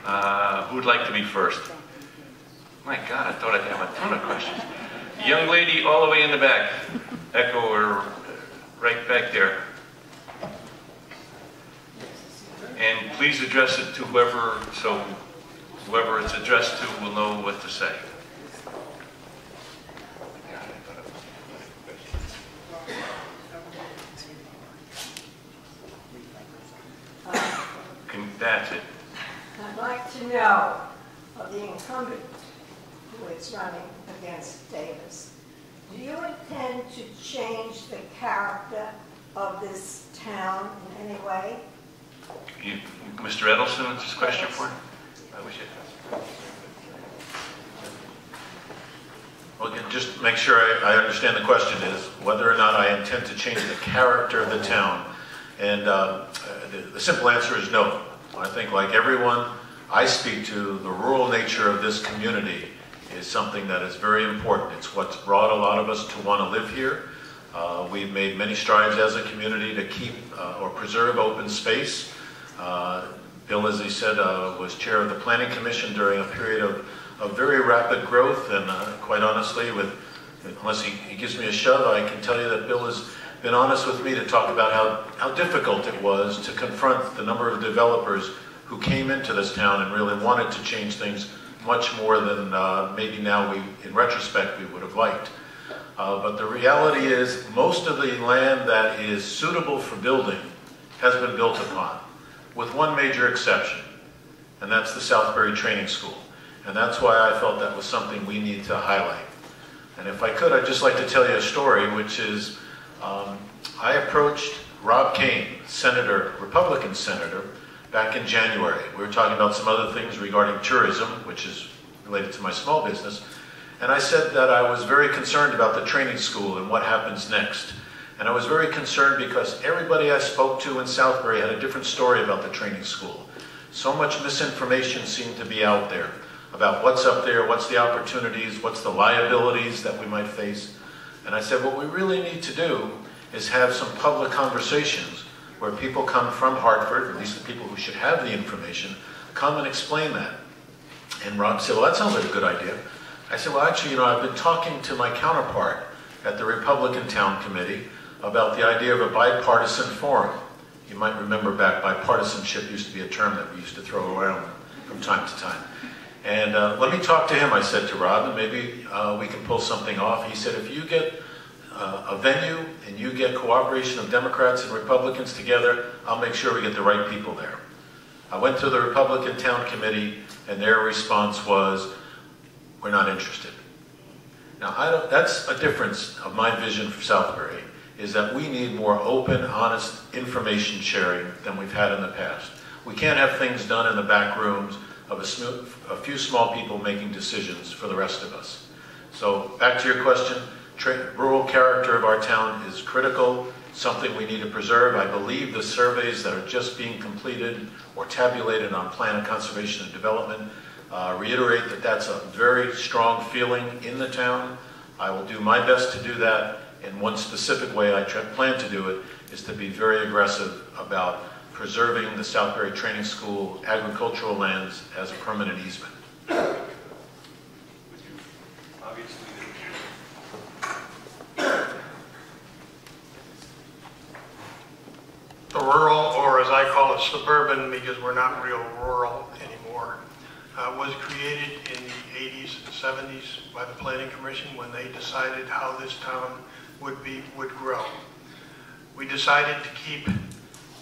Who would like to be first? My God, I thought I'd have a ton of questions. Young lady all the way in the back. Echo or right back there. And please address it to whoever, so whoever it's addressed to will know what to say. That's it. I'd like to know of the incumbent who is running against Davis. Do you intend to change the character of this town in any way? Mr. Edelson, is this question for you? I wish it. Well, again, just make sure I understand the question is whether or not I intend to change the character of the town. And the simple answer is no. I think, like everyone I speak to, the rural nature of this community is something that is very important. It's what's brought a lot of us to want to live here. We've made many strides as a community to keep or preserve open space. Bill, as he said, was chair of the Planning Commission during a period of very rapid growth, and quite honestly, unless he gives me a shove, I can tell you that Bill has been honest with me to talk about how difficult it was to confront the number of developers who came into this town and really wanted to change things much more than maybe now in retrospect, we would have liked. But the reality is most of the land that is suitable for building has been built upon, with one major exception, and that's the Southbury Training School. And that's why I felt that was something we need to highlight. And if I could, I'd just like to tell you a story, which is I approached Rob Kane, senator, Republican senator, back in January. We were talking about some other things regarding tourism, which is related to my small business. And I said that I was very concerned about the training school and what happens next. And I was very concerned because everybody I spoke to in Southbury had a different story about the training school. So much misinformation seemed to be out there about what's up there, what's the opportunities, what's the liabilities that we might face. And I said, what we really need to do is have some public conversations where people come from Hartford, at least the people who should have the information, come and explain that. And Rob said, well, that sounds like a good idea. I said, well, actually, I've been talking to my counterpart at the Republican Town Committee about the idea of a bipartisan forum. You might remember back, bipartisanship used to be a term that we used to throw around from time to time. And let me talk to him, I said to Rob, and maybe we can pull something off. He said, if you get a venue and you get cooperation of Democrats and Republicans together, I'll make sure we get the right people there. I went to the Republican Town Committee, and their response was, we're not interested. Now, that's a difference of my vision for Southbury, is that we need more open, honest information sharing than we've had in the past. We can't have things done in the back rooms of a few small people making decisions for the rest of us. So back to your question, rural character of our town is critical, something we need to preserve. I believe the surveys that are just being completed or tabulated on Plan of Conservation and Development reiterate that that's a very strong feeling in the town. I will do my best to do that, and one specific way I plan to do it is to be very aggressive about preserving the Southbury Training School agricultural lands as a permanent easement. The rural, or as I call it, suburban, because we're not real rural anymore, was created in the 80s and 70s by the Planning Commission when they decided how this town would grow. We decided to keep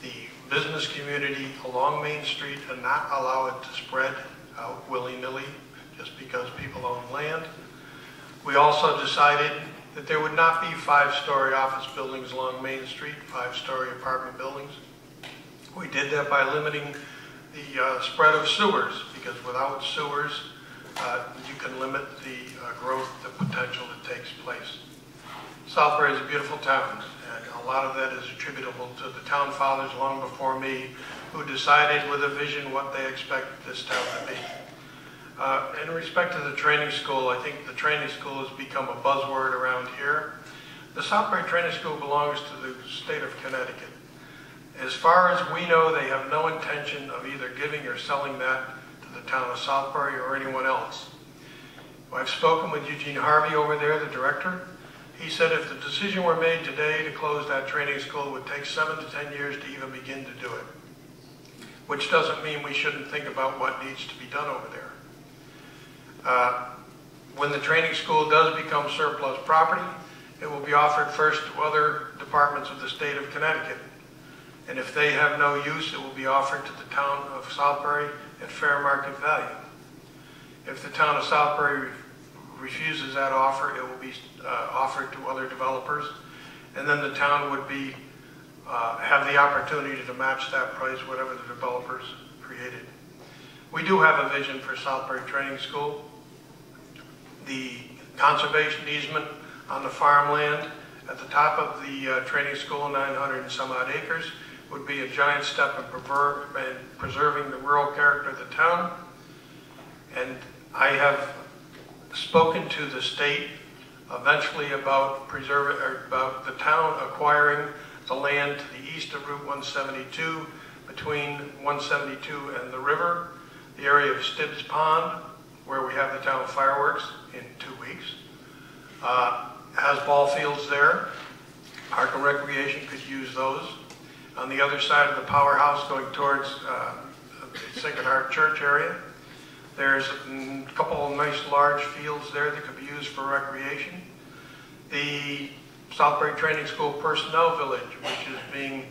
the business community along Main Street and not allow it to spread out willy-nilly just because people own land. We also decided that there would not be 5-story office buildings along Main Street, 5-story apartment buildings. We did that by limiting the spread of sewers, because without sewers, you can limit the growth, the potential that takes place. Southbury is a beautiful town, and a lot of that is attributable to the town fathers long before me, who decided with a vision what they expect this town to be. In respect to the training school, I think the training school has become a buzzword around here. The Southbury Training School belongs to the state of Connecticut. As far as we know, they have no intention of either giving or selling that to the town of Southbury or anyone else. I've spoken with Eugene Harvey over there, the director. He said if the decision were made today to close that training school, it would take 7 to 10 years to even begin to do it, which doesn't mean we shouldn't think about what needs to be done over there. When the training school does become surplus property, it will be offered first to other departments of the state of Connecticut. And if they have no use, it will be offered to the town of Southbury at fair market value. If the town of Southbury refuses that offer, it will be offered to other developers, and then the town would be have the opportunity to match that price, whatever the developers created. We do have a vision for Southbury Training School. The conservation easement on the farmland at the top of the training school, 900 and some odd acres, would be a giant step in preserving the rural character of the town. And I have spoken to the state eventually about the town acquiring the land to the east of Route 172, between 172 and the river, the area of Stibbs Pond, where we have the town fireworks in 2 weeks. Has ball fields there. Park and Recreation could use those. On the other side of the powerhouse going towards the Sacred Heart Church area, there's a couple of nice large fields there that could be used for recreation. The Southbury Training School Personnel Village, which is being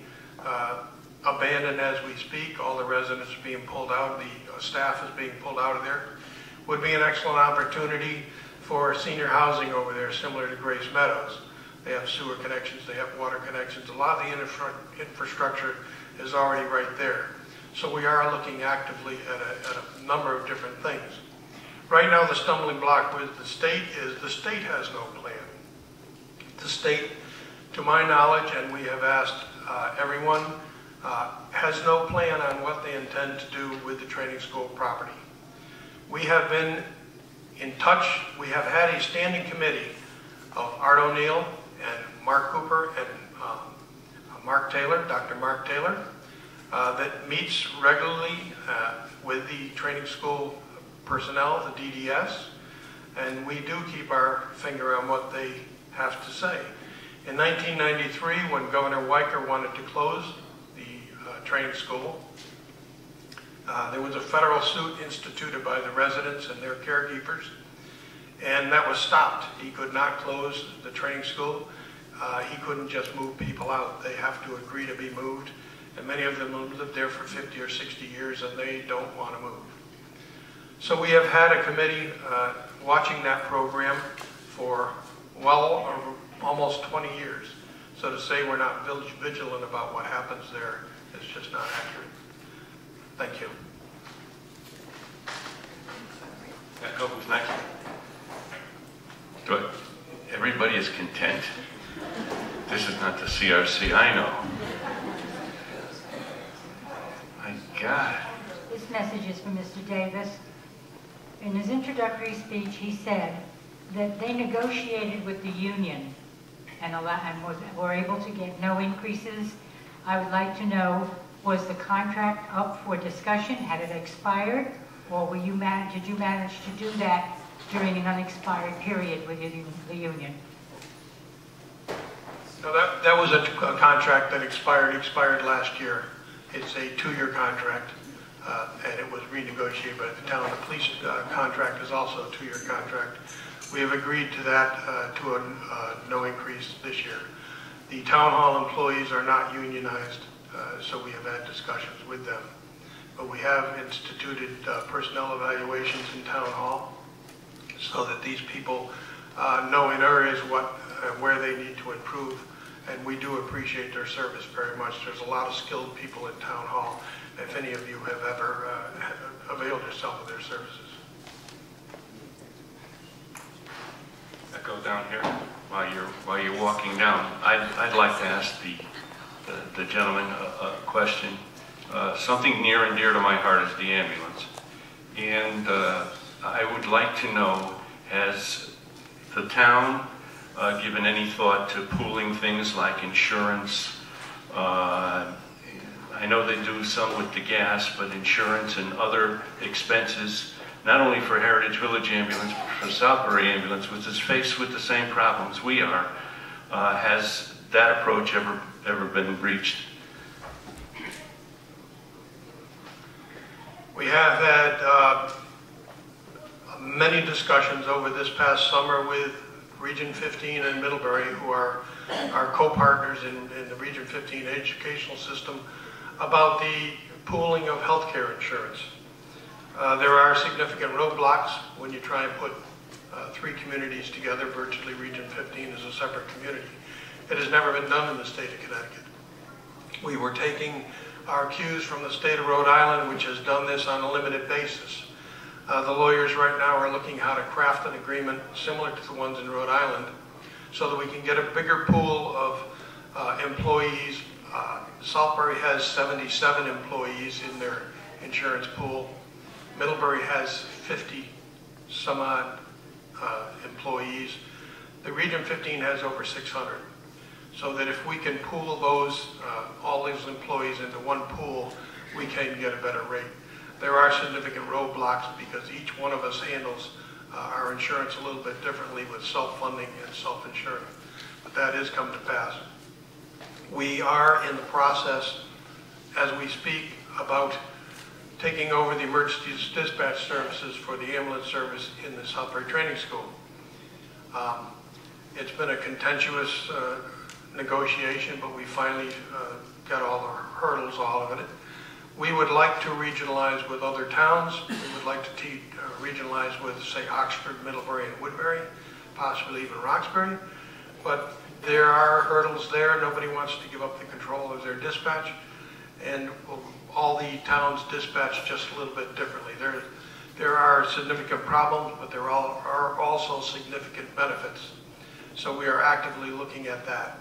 abandoned as we speak, all the residents are being pulled out, the staff is being pulled out of there, would be an excellent opportunity for senior housing over there, similar to Grace Meadows. They have sewer connections, they have water connections. A lot of the infrastructure is already right there. So we are looking actively at a number of different things. Right now, the stumbling block with the state is the state has no plan. The state, to my knowledge, and we have asked everyone, has no plan on what they intend to do with the training school property. We have been in touch. We have had a standing committee of Art O'Neill and Mark Cooper and Mark Taylor, Dr. Mark Taylor, that meets regularly with the training school personnel, the DDS, and we do keep our finger on what they have to say. In 1993, when Governor Weicker wanted to close the training school, there was a federal suit instituted by the residents and their caregivers, and that was stopped. He could not close the training school. He couldn't just move people out. They have to agree to be moved, and many of them have lived there for 50 or 60 years, and they don't want to move. So we have had a committee watching that program for almost 20 years. So to say we're not vigilant about what happens there is just not accurate. Thank you. Echo, who's next? Good. Everybody is content. This is not the CRC, I know. My God. This message is from Mr. Davis. In his introductory speech, he said that they negotiated with the union and were able to get no increases. I would like to know, was the contract up for discussion? Had it expired? Or did you manage to do that during an unexpired period within the union? No, that was a contract that expired last year. It's a 2-year contract, and it was renegotiated by the town. The police contract is also a 2-year contract. We have agreed to that, to a no increase this year. The town hall employees are not unionized, so we have had discussions with them. But we have instituted personnel evaluations in town hall so that these people know in areas where they need to improve. And we do appreciate their service very much. There's a lot of skilled people in town hall, if any of you have ever availed yourself of their services. Echo down here while you're walking down. I'd like to ask the gentleman a question. Something near and dear to my heart is the ambulance, and I would like to know, has the town given any thought to pooling things like insurance? I I know they do some with the gas, but insurance and other expenses, not only for Heritage Village Ambulance, but for Southbury Ambulance, which is faced with the same problems we are, has that approach ever been reached? We have had many discussions over this past summer with Region 15 and Middlebury, who are our co-partners in the Region 15 educational system, about the pooling of healthcare insurance. There are significant roadblocks when you try and put three communities together. Virtually Region 15 is a separate community. It has never been done in the state of Connecticut. We were taking our cues from the state of Rhode Island, which has done this on a limited basis. The lawyers right now are looking how to craft an agreement similar to the ones in Rhode Island so that we can get a bigger pool of employees. Southbury has 77 employees in their insurance pool. Middlebury has 50 some odd employees. The Region 15 has over 600. So that if we can pool those, all those employees into one pool, we can get a better rate. There are significant roadblocks because each one of us handles our insurance a little bit differently with self-funding and self-insuring. But that has come to pass. We are in the process, as we speak, about taking over the emergency dispatch services for the ambulance service in the Southbury Training School. It's been a contentious negotiation, but we finally got all the hurdles off of it. We would like to regionalize with other towns. We would like to regionalize with, say, Oxford, Middlebury, and Woodbury, possibly even Roxbury. But there are hurdles there. Nobody wants to give up the control of their dispatch. And all the towns dispatch just a little bit differently. There are significant problems, but there are also significant benefits. So we are actively looking at that.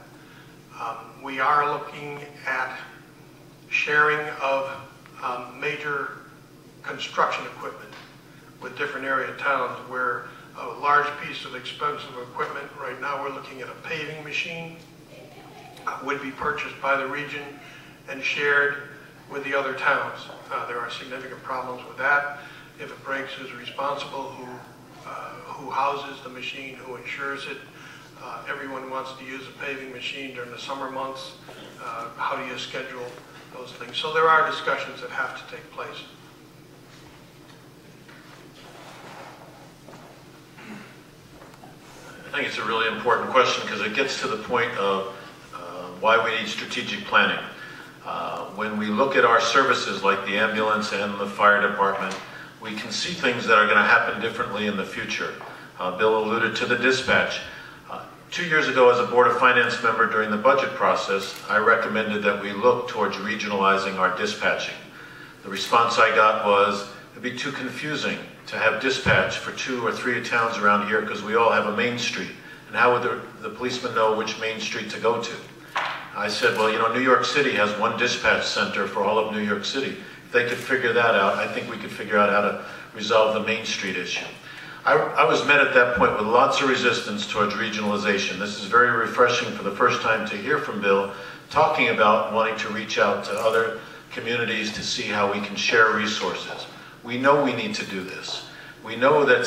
We are looking at sharing of major construction equipment with different area towns where a large piece of expensive equipment, right now we're looking at a paving machine, would be purchased by the region and shared with the other towns. There are significant problems with that. If it breaks, who's responsible, who houses the machine, who insures it. Everyone wants to use a paving machine during the summer months. How do you schedule those things? So there are discussions that have to take place. I think it's a really important question because it gets to the point of why we need strategic planning. When we look at our services like the ambulance and the fire department, we can see things that are going to happen differently in the future. Bill alluded to the dispatch. 2 years ago, as a Board of Finance member during the budget process, I recommended that we look towards regionalizing our dispatching. The response I got was, it'd be too confusing to have dispatch for 2 or 3 towns around here because we all have a main street. And how would the policeman know which main street to go to? I said, well, you know, New York City has one dispatch center for all of New York City. If they could figure that out, I think we could figure out how to resolve the Main Street issue. I was met at that point with lots of resistance towards regionalization. This is very refreshing for the first time to hear from Bill talking about wanting to reach out to other communities to see how we can share resources. We know we need to do this. We know that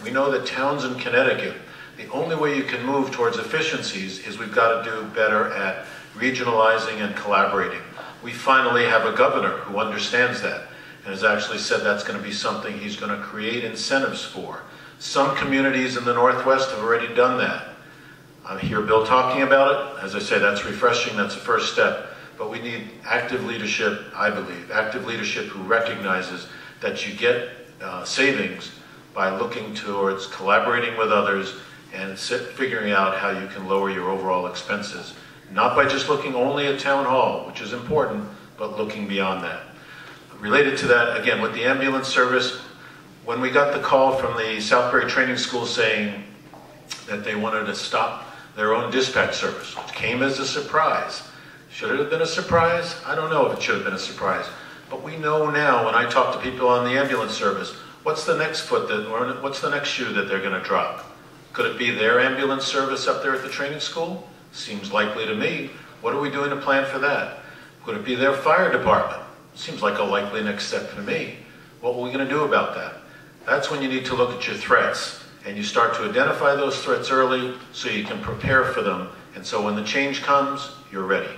we know that towns in Connecticut, the only way you can move towards efficiencies is we've got to do better at regionalizing and collaborating. We finally have a governor who understands that and has actually said that's going to be something he's going to create incentives for. Some communities in the Northwest have already done that. I hear Bill talking about it. As I say, that's refreshing. That's the first step. But we need active leadership, I believe, active leadership who recognizes that you get savings by looking towards collaborating with others and figuring out how you can lower your overall expenses. Not by just looking only at town hall, which is important, but looking beyond that. Related to that, again, with the ambulance service, when we got the call from the Southbury Training School saying that they wanted to stop their own dispatch service, which came as a surprise. Should it have been a surprise? I don't know if it should have been a surprise. But we know now, when I talk to people on the ambulance service, what's the next what's the next shoe that they're going to drop? Could it be their ambulance service up there at the training school? Seems likely to me. What are we doing to plan for that? Could it be their fire department? Seems like a likely next step to me. What are we going to do about that? That's when you need to look at your threats, and you start to identify those threats early so you can prepare for them, and so when the change comes, you're ready.